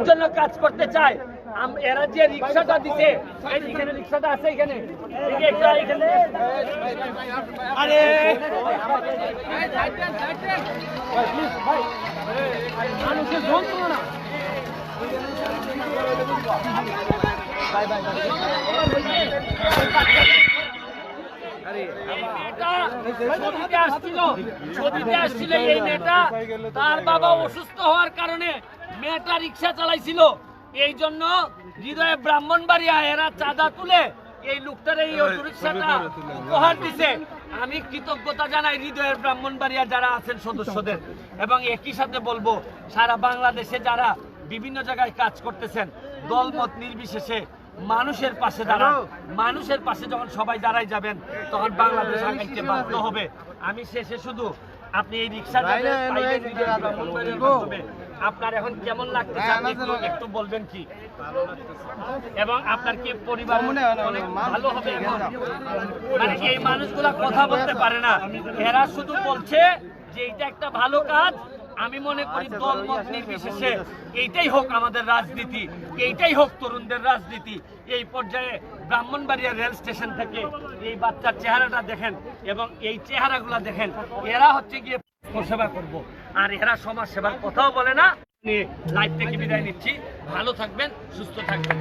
জন্য কাজ করতে চায়। এরা যে রিক্সাটা দিছে, এখানে রিক্সাটা আছে, এখানে এখানে আরে মানুষের যন্ত্রণা ছবিতে আসছিল এই মেয়েটা, তার বাবা অসুস্থ হওয়ার কারণে মেয়েটা রিক্সা চালাইছিল। এই জন্য হৃদয়ে ব্রাহ্মণবাড়িয়া এরা চাঁদা তুলে এই লোকটার এই অটোরিক্সাটা উপহার দিছে। আমি কৃতজ্ঞতা জানাই হৃদয়ের ব্রাহ্মণবাড়িয়া যারা আছেন সদস্যদের, এবং একই সাথে বলবো সারা বাংলাদেশে যারা বিভিন্ন জায়গায় কাজ করতেছেন, দলমত নির্বিশেষে মানুষের পাশে দাঁড়ান। মানুষের পাশে যখন সবাই দাঁড়াই যাবেন তখন বাংলাদেশ আগাইতে বাধ্য হবে। আমি শেষে শুধু আপনি এই রিক্সাটা আপনার এখন কেমন লাগতেছে একটু বলবেন কি, এবং আপনার কি পরিবার অনেক ভালো হবে? মানে এই মানুষগুলা কথা বলতে পারে না, এরা শুধু বলছে যে এটা একটা ভালো কাজ। আমি মনে করি দলমত নির্বিশেষে এইটাই হোক আমাদের রাজনীতি, এইটাই হোক তরুণদের রাজনীতি। এই পর্যায়ে ব্রাহ্মণবাড়িয়া রেল স্টেশন থেকে এই বাচ্চার চেহারাটা দেখেন এবং এই চেহারাগুলা দেখেন, এরা হচ্ছে গিয়ে সেবা করব, আর এরা সমাজ সেবার কথাও বলে না। লাইভ থেকে বিদায় নিচ্ছি, ভালো থাকবেন, সুস্থ থাকবেন।